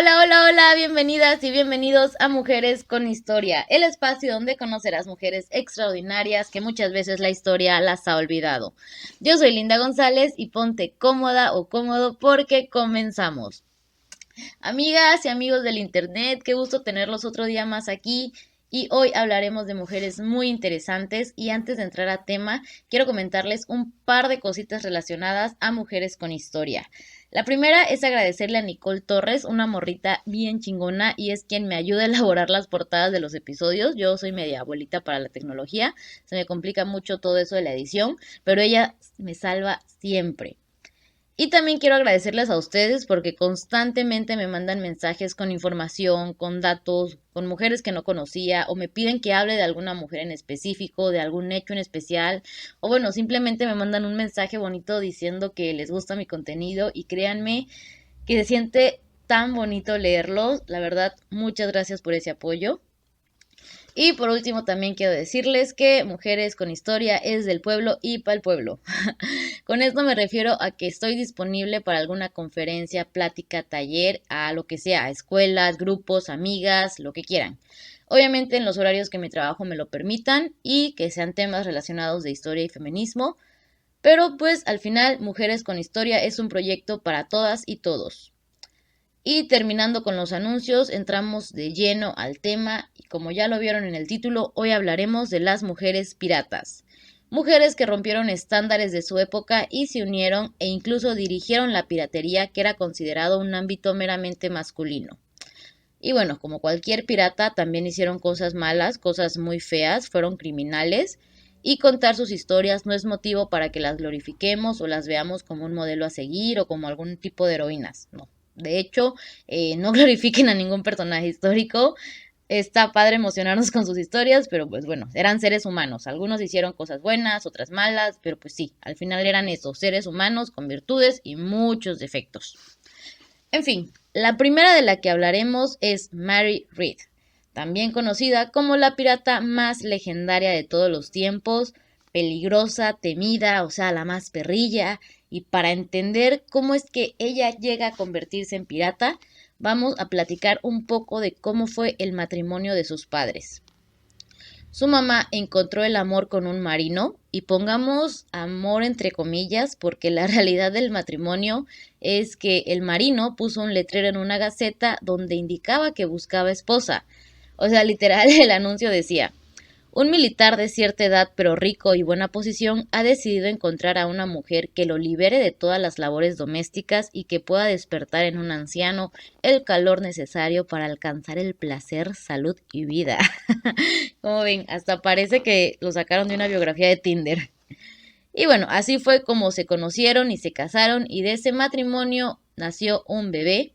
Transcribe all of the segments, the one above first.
Hola, hola, hola, bienvenidas y bienvenidos a Mujeres con Historia, el espacio donde conocerás mujeres extraordinarias que muchas veces la historia las ha olvidado. Yo soy Linda González y ponte cómoda o cómodo porque comenzamos. Amigas y amigos del internet, qué gusto tenerlos otro día más aquí. Y hoy hablaremos de mujeres muy interesantes y antes de entrar a tema, quiero comentarles un par de cositas relacionadas a mujeres con historia. La primera es agradecerle a Nicole Torres, una morrita bien chingona y es quien me ayuda a elaborar las portadas de los episodios. Yo soy media abuelita para la tecnología, se me complica mucho todo eso de la edición, pero ella me salva siempre. Y también quiero agradecerles a ustedes porque constantemente me mandan mensajes con información, con datos, con mujeres que no conocía o me piden que hable de alguna mujer en específico, de algún hecho en especial o bueno, simplemente me mandan un mensaje bonito diciendo que les gusta mi contenido y créanme que se siente tan bonito leerlos. La verdad, muchas gracias por ese apoyo. Y por último también quiero decirles que Mujeres con Historia es del pueblo y para el pueblo. Con esto me refiero a que estoy disponible para alguna conferencia, plática, taller, a lo que sea, escuelas, grupos, amigas, lo que quieran. Obviamente en los horarios que mi trabajo me lo permitan y que sean temas relacionados de historia y feminismo, pero pues al final Mujeres con Historia es un proyecto para todas y todos. Y terminando con los anuncios, entramos de lleno al tema y como ya lo vieron en el título, hoy hablaremos de las mujeres piratas. Mujeres que rompieron estándares de su época y se unieron e incluso dirigieron la piratería que era considerado un ámbito meramente masculino. Y bueno, como cualquier pirata, también hicieron cosas malas, cosas muy feas, fueron criminales. Y contar sus historias no es motivo para que las glorifiquemos o las veamos como un modelo a seguir o como algún tipo de heroínas. No. De hecho, no glorifiquen a ningún personaje histórico. Está padre emocionarnos con sus historias, pero pues bueno, eran seres humanos. Algunos hicieron cosas buenas, otras malas, pero pues sí, al final eran esos seres humanos con virtudes y muchos defectos. En fin, la primera de la que hablaremos es Mary Read, también conocida como la pirata más legendaria de todos los tiempos, peligrosa, temida, o sea, la más perrilla, y para entender cómo es que ella llega a convertirse en pirata, vamos a platicar un poco de cómo fue el matrimonio de sus padres. Su mamá encontró el amor con un marino, y pongamos amor entre comillas, porque la realidad del matrimonio es que el marino puso un letrero en una gaceta donde indicaba que buscaba esposa. O sea, literal, el anuncio decía: un militar de cierta edad pero rico y buena posición ha decidido encontrar a una mujer que lo libere de todas las labores domésticas y que pueda despertar en un anciano el calor necesario para alcanzar el placer, salud y vida. Como ven, hasta parece que lo sacaron de una biografía de Tinder. Y bueno, así fue como se conocieron y se casaron y de ese matrimonio nació un bebé,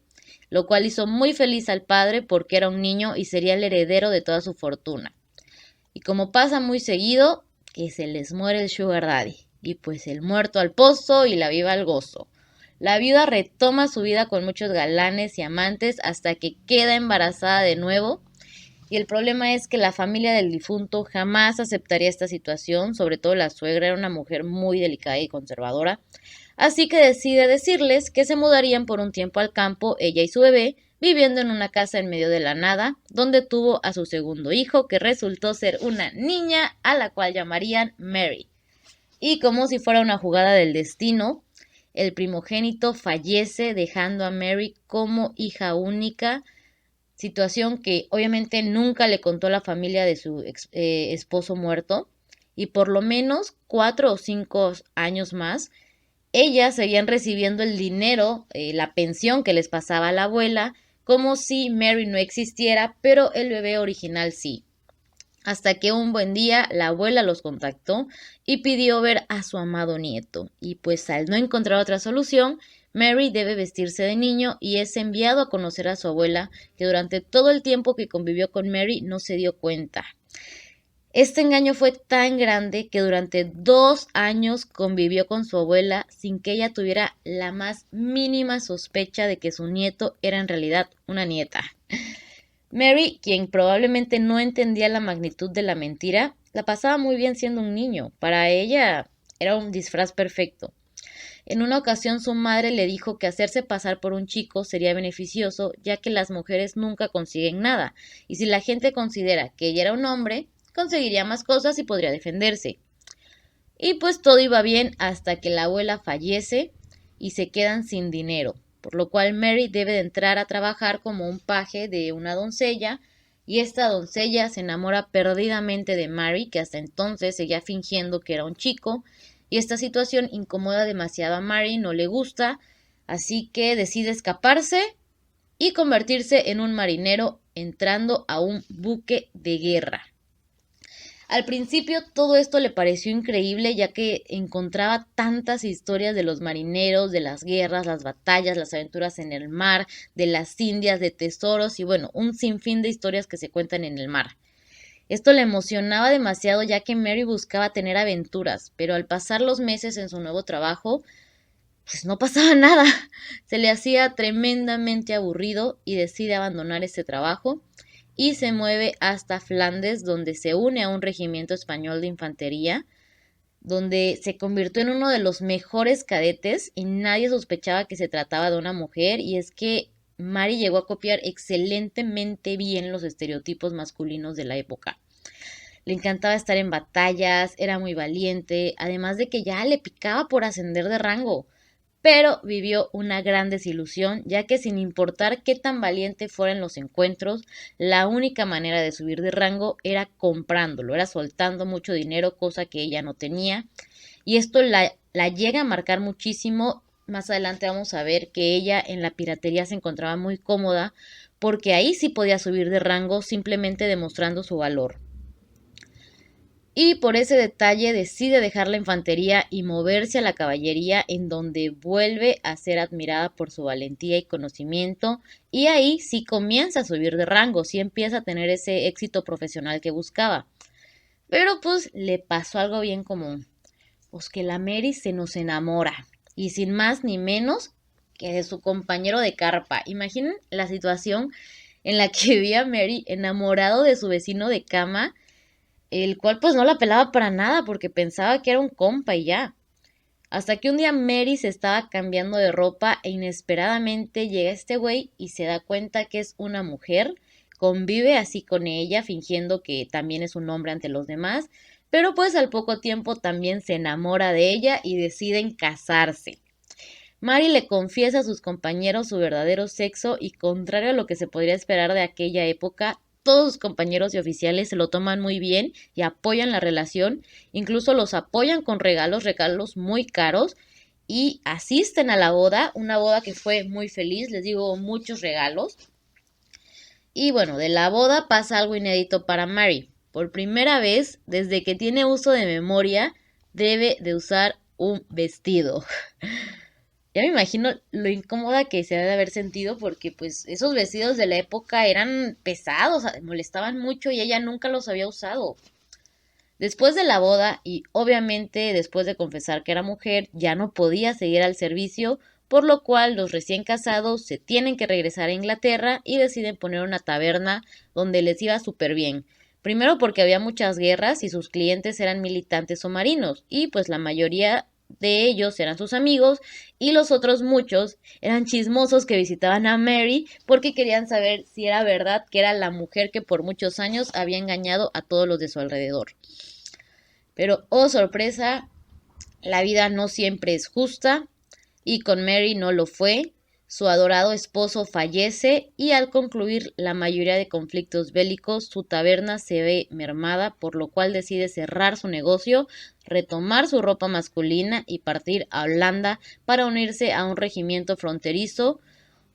lo cual hizo muy feliz al padre porque era un niño y sería el heredero de toda su fortuna. Y como pasa muy seguido, que se les muere el sugar daddy. Y pues el muerto al pozo y la viva al gozo. La viuda retoma su vida con muchos galanes y amantes hasta que queda embarazada de nuevo. Y el problema es que la familia del difunto jamás aceptaría esta situación, sobre todo la suegra era una mujer muy delicada y conservadora. Así que decide decirles que se mudarían por un tiempo al campo, ella y su bebé, viviendo en una casa en medio de la nada, donde tuvo a su segundo hijo, que resultó ser una niña a la cual llamarían Mary. Y como si fuera una jugada del destino, el primogénito fallece dejando a Mary como hija única, situación que obviamente nunca le contó la familia de su esposo muerto, y por lo menos 4 o 5 años más ellas seguían recibiendo el dinero, la pensión que les pasaba a la abuela, como si Mary no existiera, pero el bebé original sí. Hasta que un buen día la abuela los contactó y pidió ver a su amado nieto. Y pues al no encontrar otra solución, Mary debe vestirse de niño y es enviado a conocer a su abuela, que durante todo el tiempo que convivió con Mary no se dio cuenta. Este engaño fue tan grande que durante 2 años convivió con su abuela sin que ella tuviera la más mínima sospecha de que su nieto era en realidad una nieta. Mary, quien probablemente no entendía la magnitud de la mentira, la pasaba muy bien siendo un niño. Para ella era un disfraz perfecto. En una ocasión su madre le dijo que hacerse pasar por un chico sería beneficioso, ya que las mujeres nunca consiguen nada, y si la gente considera que ella era un hombre, conseguiría más cosas y podría defenderse. Y pues todo iba bien hasta que la abuela fallece y se quedan sin dinero, por lo cual Mary debe de entrar a trabajar como un paje de una doncella, y esta doncella se enamora perdidamente de Mary, que hasta entonces seguía fingiendo que era un chico, y esta situación incomoda demasiado a Mary, no le gusta, así que decide escaparse y convertirse en un marinero entrando a un buque de guerra. Al principio todo esto le pareció increíble ya que encontraba tantas historias de los marineros, de las guerras, las batallas, las aventuras en el mar, de las indias, de tesoros y bueno, un sinfín de historias que se cuentan en el mar. Esto le emocionaba demasiado ya que Mary buscaba tener aventuras, pero al pasar los meses en su nuevo trabajo, pues no pasaba nada. Se le hacía tremendamente aburrido y decide abandonar este trabajo y se mueve hasta Flandes, donde se une a un regimiento español de infantería, donde se convirtió en uno de los mejores cadetes y nadie sospechaba que se trataba de una mujer, y es que Mary llegó a copiar excelentemente bien los estereotipos masculinos de la época. Le encantaba estar en batallas, era muy valiente, además de que ya le picaba por ascender de rango, pero vivió una gran desilusión, ya que sin importar qué tan valiente fuera en los encuentros, la única manera de subir de rango era comprándolo, era soltando mucho dinero, cosa que ella no tenía, y esto la llega a marcar muchísimo. Más adelante vamos a ver que ella en la piratería se encontraba muy cómoda, porque ahí sí podía subir de rango simplemente demostrando su valor. Y por ese detalle decide dejar la infantería y moverse a la caballería, en donde vuelve a ser admirada por su valentía y conocimiento, y ahí sí comienza a subir de rango, sí empieza a tener ese éxito profesional que buscaba. Pero pues le pasó algo bien común, pues que la Mary se nos enamora, y sin más ni menos que de su compañero de carpa. Imaginen la situación en la que vivía Mary enamorado de su vecino de cama, el cual pues no la pelaba para nada porque pensaba que era un compa y ya. Hasta que un día Mary se estaba cambiando de ropa e inesperadamente llega este güey y se da cuenta que es una mujer, convive así con ella fingiendo que también es un hombre ante los demás, pero pues al poco tiempo también se enamora de ella y deciden casarse. Mary le confiesa a sus compañeros su verdadero sexo y, contrario a lo que se podría esperar de aquella época, todos sus compañeros y oficiales se lo toman muy bien y apoyan la relación, incluso los apoyan con regalos, regalos muy caros, y asisten a la boda, una boda que fue muy feliz, les digo, muchos regalos. Y bueno, de la boda pasa algo inédito para Mary. Por primera vez, desde que tiene uso de memoria, debe de usar un vestido. Ya me imagino lo incómoda que se ha de haber sentido porque pues esos vestidos de la época eran pesados, molestaban mucho y ella nunca los había usado. Después de la boda y obviamente después de confesar que era mujer, ya no podía seguir al servicio, por lo cual los recién casados se tienen que regresar a Inglaterra y deciden poner una taberna donde les iba súper bien. Primero porque había muchas guerras y sus clientes eran militantes o marinos, y pues la mayoría de ellos eran sus amigos, y los otros muchos eran chismosos que visitaban a Mary porque querían saber si era verdad que era la mujer que por muchos años había engañado a todos los de su alrededor. Pero, oh sorpresa, la vida no siempre es justa, y con Mary no lo fue. Su adorado esposo fallece y al concluir la mayoría de conflictos bélicos, su taberna se ve mermada, por lo cual decide cerrar su negocio, retomar su ropa masculina y partir a Holanda para unirse a un regimiento fronterizo,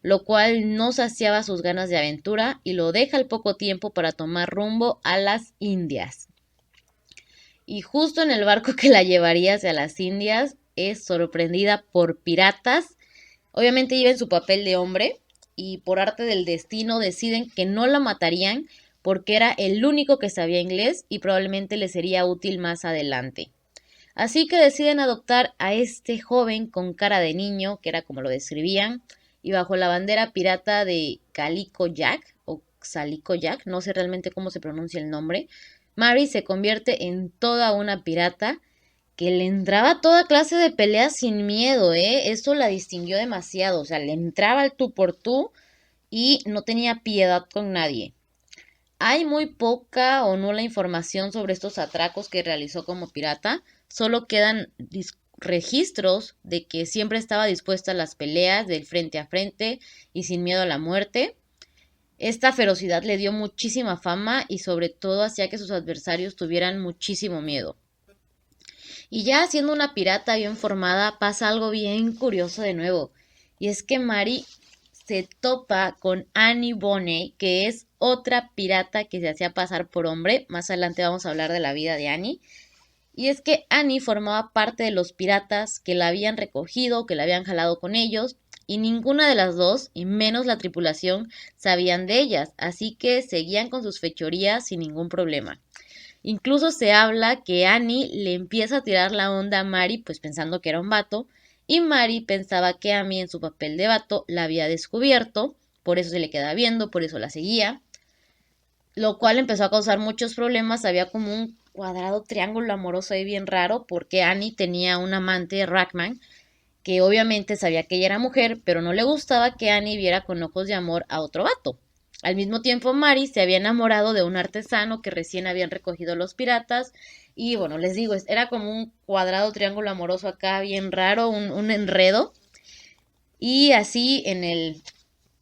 lo cual no saciaba sus ganas de aventura y lo deja al poco tiempo para tomar rumbo a las Indias. Y justo en el barco que la llevaría hacia las Indias es sorprendida por piratas. Obviamente iba en su papel de hombre y por arte del destino deciden que no la matarían porque era el único que sabía inglés y probablemente le sería útil más adelante. Así que deciden adoptar a este joven con cara de niño, que era como lo describían, y bajo la bandera pirata de Calico Jack o Salico Jack, no sé realmente cómo se pronuncia el nombre, Mary se convierte en toda una pirata que le entraba toda clase de peleas sin miedo, ¿eh? Eso la distinguió demasiado, o sea, le entraba el tú por tú y no tenía piedad con nadie. Hay muy poca o nula información sobre estos atracos que realizó como pirata, solo quedan registros de que siempre estaba dispuesta a las peleas del frente a frente y sin miedo a la muerte. Esta ferocidad le dio muchísima fama y sobre todo hacía que sus adversarios tuvieran muchísimo miedo. Y ya siendo una pirata bien formada, pasa algo bien curioso de nuevo. Y es que Mary se topa con Annie Bonny, que es otra pirata que se hacía pasar por hombre. Más adelante vamos a hablar de la vida de Annie. Y es que Annie formaba parte de los piratas que la habían recogido, que la habían jalado con ellos, y ninguna de las dos, y menos la tripulación, sabían de ellas, así que seguían con sus fechorías sin ningún problema. Incluso se habla que Annie le empieza a tirar la onda a Mary, pues pensando que era un vato, y Mary pensaba que Amy en su papel de vato la había descubierto, por eso se le quedaba viendo, por eso la seguía, lo cual empezó a causar muchos problemas. Había como un cuadrado triángulo amoroso ahí bien raro, porque Annie tenía un amante, Rackman, que obviamente sabía que ella era mujer, pero no le gustaba que Annie viera con ojos de amor a otro vato. Al mismo tiempo, Mary se había enamorado de un artesano que recién habían recogido los piratas. Y bueno, les digo, era como un cuadrado triángulo amoroso acá, bien raro, un enredo. Y así, en el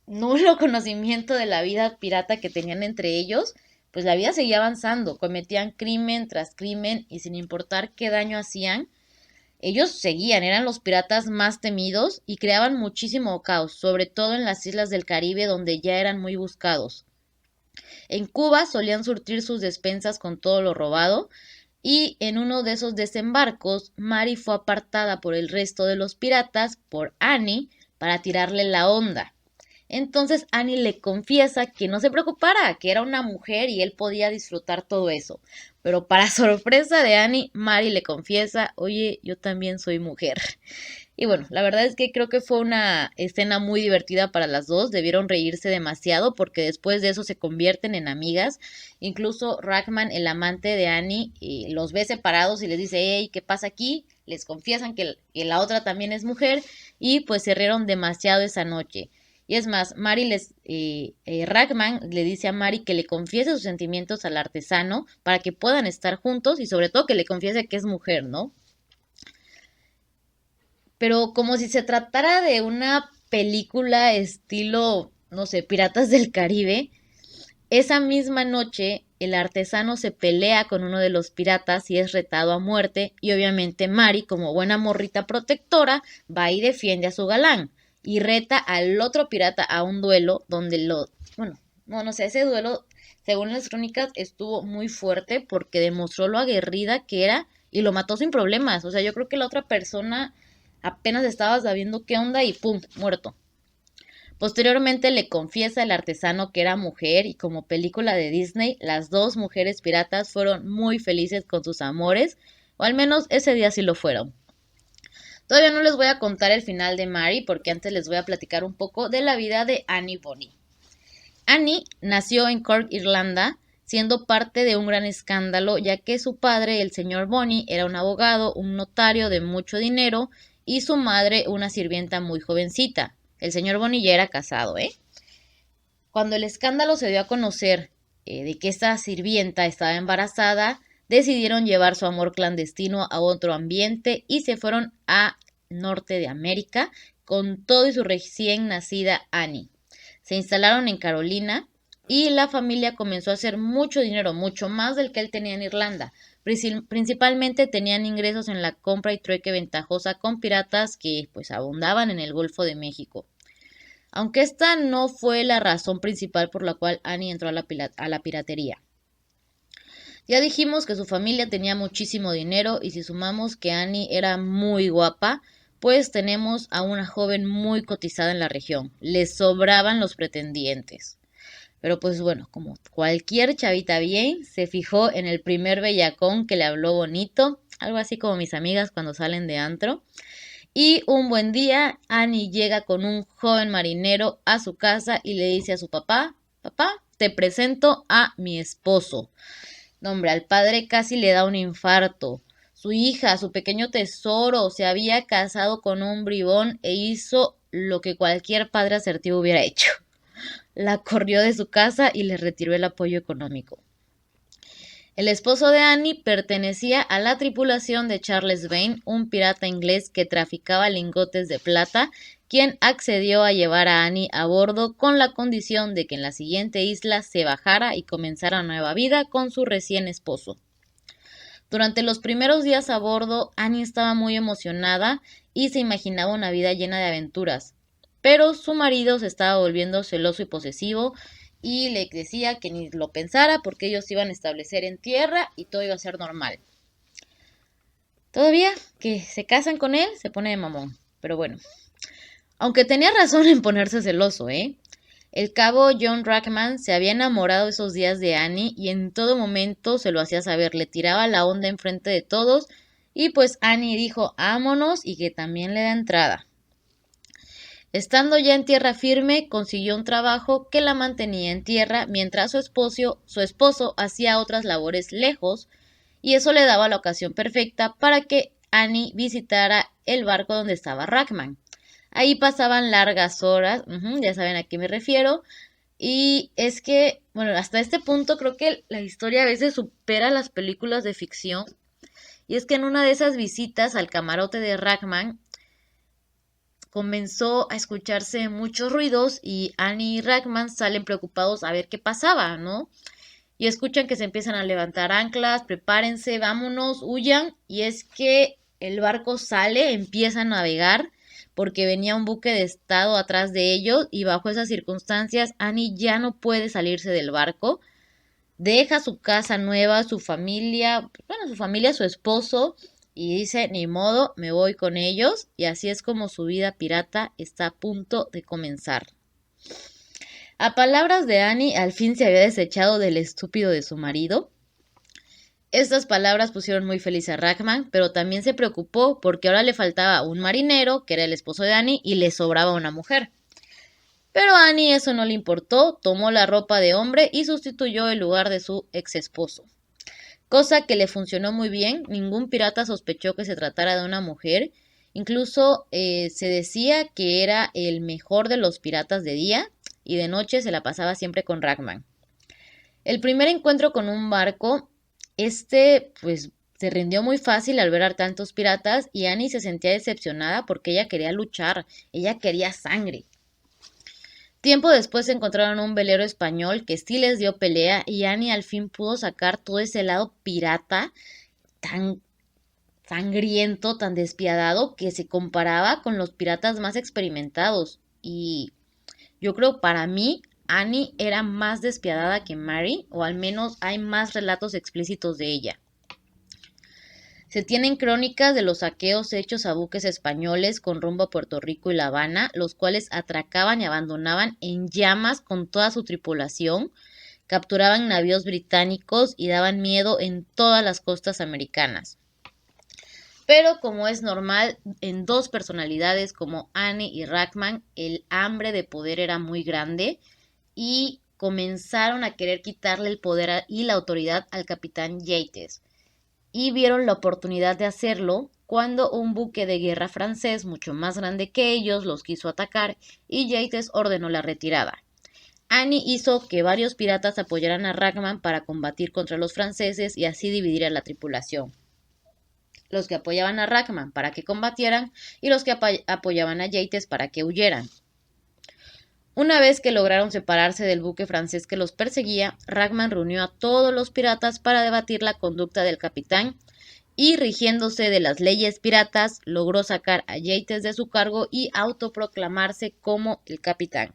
nulo conocimiento de la vida pirata que tenían entre ellos, pues la vida seguía avanzando. Cometían crimen tras crimen y sin importar qué daño hacían, ellos seguían, eran los piratas más temidos y creaban muchísimo caos, sobre todo en las islas del Caribe donde ya eran muy buscados. En Cuba solían surtir sus despensas con todo lo robado y en uno de esos desembarcos Mary fue apartada por el resto de los piratas por Annie para tirarle la onda. Entonces Annie le confiesa que no se preocupara, que era una mujer y él podía disfrutar todo eso. Pero para sorpresa de Annie, Mary le confiesa, oye, yo también soy mujer. Y bueno, la verdad es que creo que fue una escena muy divertida para las dos. Debieron reírse demasiado porque después de eso se convierten en amigas. Incluso Rackman, el amante de Annie, los ve separados y les dice, hey, ¿qué pasa aquí? Les confiesan que la otra también es mujer y pues se rieron demasiado esa noche. Y es más, Rackman le dice a Mary que le confiese sus sentimientos al artesano para que puedan estar juntos y sobre todo que le confiese que es mujer, ¿no? Pero como si se tratara de una película estilo, no sé, Piratas del Caribe, esa misma noche el artesano se pelea con uno de los piratas y es retado a muerte y obviamente Mary, como buena morrita protectora, va y defiende a su galán y reta al otro pirata a un duelo donde bueno, no sé, ese duelo, según las crónicas, estuvo muy fuerte porque demostró lo aguerrida que era y lo mató sin problemas. O sea, yo creo que la otra persona apenas estaba sabiendo qué onda y ¡pum! Muerto. Posteriormente le confiesa el artesano que era mujer y como película de Disney, las dos mujeres piratas fueron muy felices con sus amores, o al menos ese día sí lo fueron. Todavía no les voy a contar el final de Mary porque antes les voy a platicar un poco de la vida de Annie Bonny. Annie nació en Cork, Irlanda, siendo parte de un gran escándalo, ya que su padre, el señor Bonny, era un abogado, un notario de mucho dinero, y su madre una sirvienta muy jovencita. El señor Bonny ya era casado, ¿eh? Cuando el escándalo se dio a conocer de que esta sirvienta estaba embarazada, decidieron llevar su amor clandestino a otro ambiente y se fueron a norte de América con todo y su recién nacida Annie. Se instalaron en Carolina y la familia comenzó a hacer mucho dinero, mucho más del que él tenía en Irlanda. Principalmente tenían ingresos en la compra y trueque ventajosa con piratas que pues abundaban en el Golfo de México. Aunque esta no fue la razón principal por la cual Annie entró a la piratería. Ya dijimos que su familia tenía muchísimo dinero y si sumamos que Annie era muy guapa, pues tenemos a una joven muy cotizada en la región. Le sobraban los pretendientes. Pero pues bueno, como cualquier chavita bien, se fijó en el primer bellacón que le habló bonito, algo así como mis amigas cuando salen de antro. Y un buen día, Annie llega con un joven marinero a su casa y le dice a su papá, papá, te presento a mi esposo. No, hombre, al padre casi le da un infarto. su hija, su pequeño tesoro, se había casado con un bribón e hizo lo que cualquier padre asertivo hubiera hecho. La corrió de su casa y le retiró el apoyo económico. El esposo de Annie pertenecía a la tripulación de Charles Vane, un pirata inglés que traficaba lingotes de plata, quien accedió a llevar a Annie a bordo con la condición de que en la siguiente isla se bajara y comenzara nueva vida con su recién esposo. Durante los primeros días a bordo, Annie estaba muy emocionada y se imaginaba una vida llena de aventuras, pero su marido se estaba volviendo celoso y posesivo y le decía que ni lo pensara porque ellos se iban a establecer en tierra y todo iba a ser normal. Todavía que se casan con él, se pone de mamón, pero bueno. Aunque tenía razón en ponerse celoso, ¿eh? El cabo John Rackman se había enamorado esos días de Annie y en todo momento se lo hacía saber, le tiraba la onda enfrente de todos y pues Annie dijo vámonos y que también le da entrada. Estando ya en tierra firme, consiguió un trabajo que la mantenía en tierra mientras su esposo hacía otras labores lejos y eso le daba la ocasión perfecta para que Annie visitara el barco donde estaba Rackman. Ahí pasaban largas horas, ya saben a qué me refiero. Y es que, bueno, hasta este punto creo que la historia a veces supera las películas de ficción. Y es que en una de esas visitas al camarote de Rackman comenzó a escucharse muchos ruidos y Annie y Rackman salen preocupados a ver qué pasaba, ¿no? Y escuchan que se empiezan a levantar anclas, prepárense, vámonos, huyan. Y es que el barco sale, empieza a navegar porque venía un buque de estado atrás de ellos y bajo esas circunstancias Annie ya no puede salirse del barco, deja su casa nueva, su familia, su esposo y dice, ni modo, me voy con ellos y así es como su vida pirata está a punto de comenzar. A palabras de Annie, al fin se había desechado del estúpido de su marido. Estas palabras pusieron muy feliz a Rackman, pero también se preocupó porque ahora le faltaba un marinero, que era el esposo de Annie, y le sobraba una mujer. Pero a Annie eso no le importó, tomó la ropa de hombre y sustituyó el lugar de su ex esposo. Cosa que le funcionó muy bien, ningún pirata sospechó que se tratara de una mujer, incluso se decía que era el mejor de los piratas de día y de noche se la pasaba siempre con Rackman. El primer encuentro con un barco pues se rindió muy fácil al ver a tantos piratas y Annie se sentía decepcionada porque ella quería luchar, ella quería sangre. Tiempo después encontraron un velero español que sí les dio pelea y Annie al fin pudo sacar todo ese lado pirata tan sangriento, tan despiadado que se comparaba con los piratas más experimentados. Y yo creo para mí Annie era más despiadada que Mary, o al menos hay más relatos explícitos de ella. Se tienen crónicas de los saqueos hechos a buques españoles con rumbo a Puerto Rico y La Habana, los cuales atracaban y abandonaban en llamas con toda su tripulación, capturaban navíos británicos y daban miedo en todas las costas americanas. Pero como es normal en dos personalidades como Annie y Rackman, el hambre de poder era muy grande y comenzaron a querer quitarle el poder y la autoridad al capitán Yates. Y vieron la oportunidad de hacerlo cuando un buque de guerra francés mucho más grande que ellos los quiso atacar y Yates ordenó la retirada. Annie hizo que varios piratas apoyaran a Rackman para combatir contra los franceses y así dividir a la tripulación. Los que apoyaban a Rackman para que combatieran y los que apoyaban a Yates para que huyeran. Una vez que lograron separarse del buque francés que los perseguía, Rackman reunió a todos los piratas para debatir la conducta del capitán y, rigiéndose de las leyes piratas, logró sacar a Yates de su cargo y autoproclamarse como el capitán.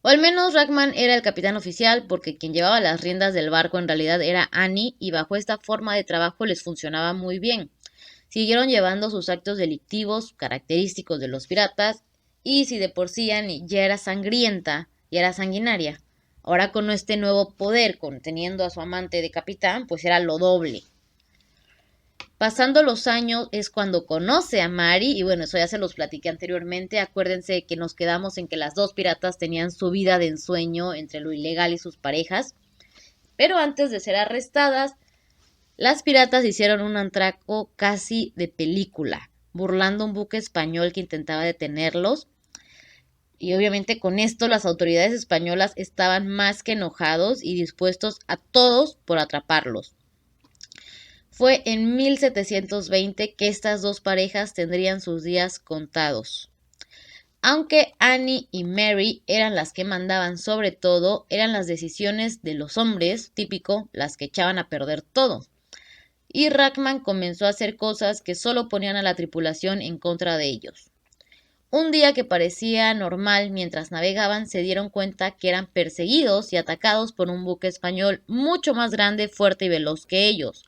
O al menos Rackman era el capitán oficial porque quien llevaba las riendas del barco en realidad era Annie y bajo esta forma de trabajo les funcionaba muy bien. Siguieron llevando sus actos delictivos característicos de los piratas y si de por sí Annie ya era sangrienta y era sanguinaria, ahora con este nuevo poder, teniendo a su amante de capitán, pues era lo doble. Pasando los años es cuando conoce a Mary y bueno, eso ya se los platiqué anteriormente. Acuérdense que nos quedamos en que las dos piratas tenían su vida de ensueño entre lo ilegal y sus parejas. Pero antes de ser arrestadas, Las piratas hicieron un atraco casi de película, burlando un buque español que intentaba detenerlos. Y obviamente con esto las autoridades españolas estaban más que enojados y dispuestos a todos por atraparlos. Fue en 1720 que estas dos parejas tendrían sus días contados. Aunque Annie y Mary eran las que mandaban sobre todo, eran las decisiones de los hombres, típico, las que echaban a perder todo. Y Rackman comenzó a hacer cosas que solo ponían a la tripulación en contra de ellos. Un día que parecía normal mientras navegaban, se dieron cuenta que eran perseguidos y atacados por un buque español mucho más grande, fuerte y veloz que ellos.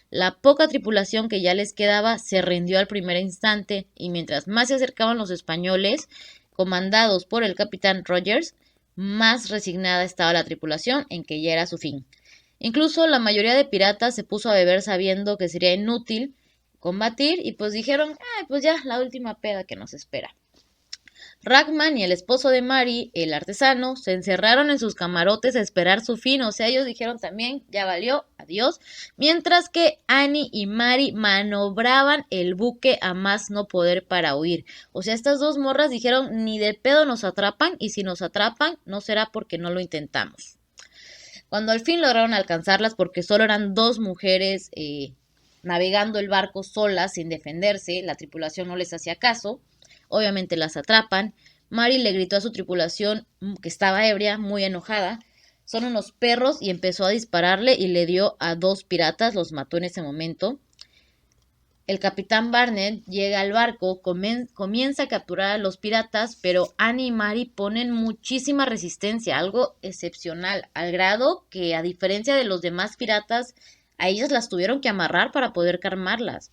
La poca tripulación que ya les quedaba se rindió al primer instante y mientras más se acercaban los españoles, comandados por el capitán Rogers, más resignada estaba la tripulación en que ya era su fin. Incluso la mayoría de piratas se puso a beber sabiendo que sería inútil combatir y pues dijeron, pues ya, la última peda que nos espera. Rackman y el esposo de Mary, el artesano, se encerraron en sus camarotes a esperar su fin, o sea, ellos dijeron también, ya valió, adiós, mientras que Annie y Mary manobraban el buque a más no poder para huir. O sea, estas dos morras dijeron, ni de pedo nos atrapan, y si nos atrapan, no será porque no lo intentamos. Cuando al fin lograron alcanzarlas, porque solo eran dos mujeres navegando el barco solas, sin defenderse, la tripulación no les hacía caso, obviamente las atrapan. Mary le gritó a su tripulación, que estaba ebria, muy enojada, son unos perros, y empezó a dispararle y le dio a dos piratas, los mató en ese momento. El capitán Barnett llega al barco, comienza a capturar a los piratas, pero Annie y Mary ponen muchísima resistencia, algo excepcional, al grado que a diferencia de los demás piratas, a ellas las tuvieron que amarrar para poder calmarlas.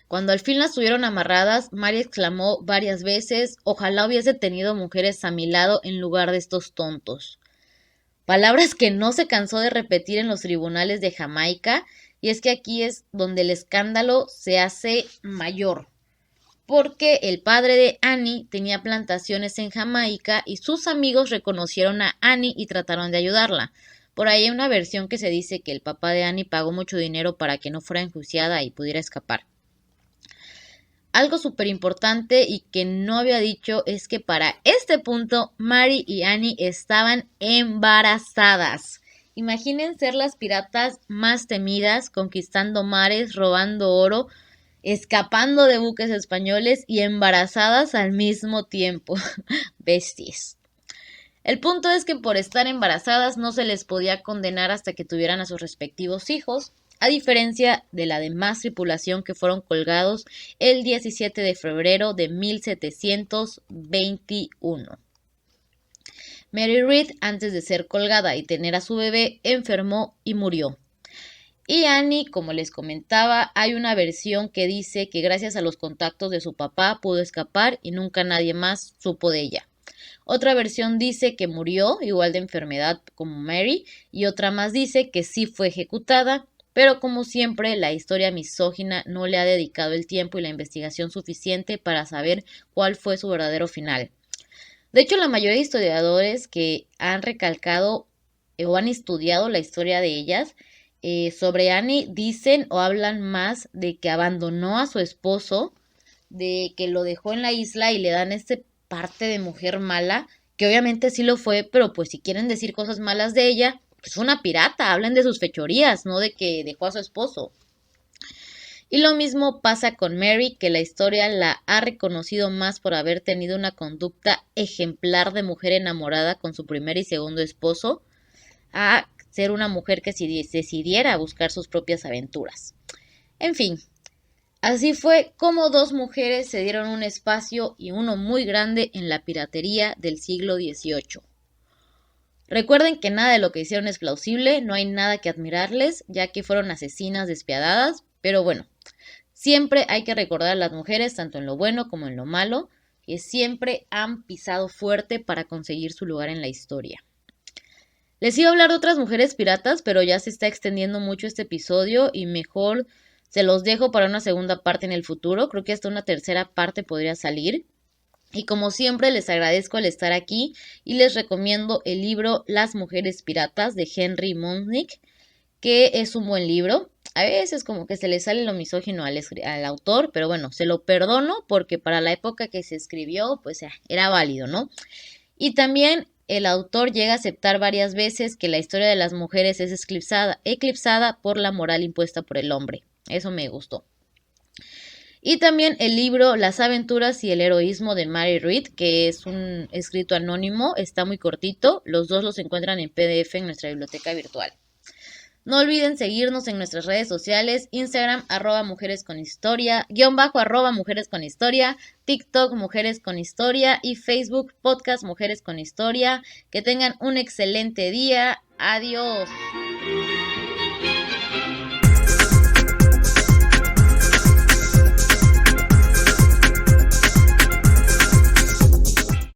Cuando al fin las tuvieron amarradas, Mary exclamó varias veces, ojalá hubiese tenido mujeres a mi lado en lugar de estos tontos. Palabras que no se cansó de repetir en los tribunales de Jamaica, y es que aquí es donde el escándalo se hace mayor, porque el padre de Annie tenía plantaciones en Jamaica y sus amigos reconocieron a Annie y trataron de ayudarla. Por ahí hay una versión que se dice que el papá de Annie pagó mucho dinero para que no fuera enjuiciada y pudiera escapar. Algo súper importante y que no había dicho es que para este punto Mary y Annie estaban embarazadas. Imaginen ser las piratas más temidas, conquistando mares, robando oro, escapando de buques españoles y embarazadas al mismo tiempo. Besties. El punto es que por estar embarazadas no se les podía condenar hasta que tuvieran a sus respectivos hijos, a diferencia de la demás tripulación que fueron colgados el 17 de febrero de 1721. Mary Read, antes de ser colgada y tener a su bebé, enfermó y murió. Y Annie, como les comentaba, hay una versión que dice que gracias a los contactos de su papá pudo escapar y nunca nadie más supo de ella. Otra versión dice que murió, igual de enfermedad como Mary, y otra más dice que sí fue ejecutada, pero como siempre la historia misógina no le ha dedicado el tiempo y la investigación suficiente para saber cuál fue su verdadero final. De hecho, la mayoría de historiadores que han recalcado o han estudiado la historia de ellas sobre Annie dicen o hablan más de que abandonó a su esposo, de que lo dejó en la isla y le dan parte de mujer mala, que obviamente sí lo fue, pero pues si quieren decir cosas malas de ella, pues una pirata, hablen de sus fechorías, no de que dejó a su esposo. Y lo mismo pasa con Mary, que la historia la ha reconocido más por haber tenido una conducta ejemplar de mujer enamorada con su primer y segundo esposo, a ser una mujer que decidiera buscar sus propias aventuras. En fin, así fue como dos mujeres se dieron un espacio y uno muy grande en la piratería del siglo XVIII. Recuerden que nada de lo que hicieron es plausible, no hay nada que admirarles, ya que fueron asesinas despiadadas, pero bueno, siempre hay que recordar a las mujeres, tanto en lo bueno como en lo malo, que siempre han pisado fuerte para conseguir su lugar en la historia. Les iba a hablar de otras mujeres piratas, pero ya se está extendiendo mucho este episodio y mejor se los dejo para una segunda parte en el futuro. Creo que hasta una tercera parte podría salir. Y como siempre les agradezco el estar aquí y les recomiendo el libro Las mujeres piratas de Henry Munsingh, que es un buen libro. A veces como que se le sale lo misógino al autor, pero bueno, se lo perdono porque para la época que se escribió, pues era válido, ¿no? Y también el autor llega a aceptar varias veces que la historia de las mujeres es eclipsada por la moral impuesta por el hombre. Eso me gustó. Y también el libro Las aventuras y el heroísmo de Mary Read, que es un escrito anónimo, está muy cortito. Los dos los encuentran en PDF en nuestra biblioteca virtual. No olviden seguirnos en nuestras redes sociales, Instagram, @mujeres con historia, @mujeres con historia, TikTok, Mujeres con Historia y Facebook, Podcast Mujeres con Historia. Que tengan un excelente día. Adiós.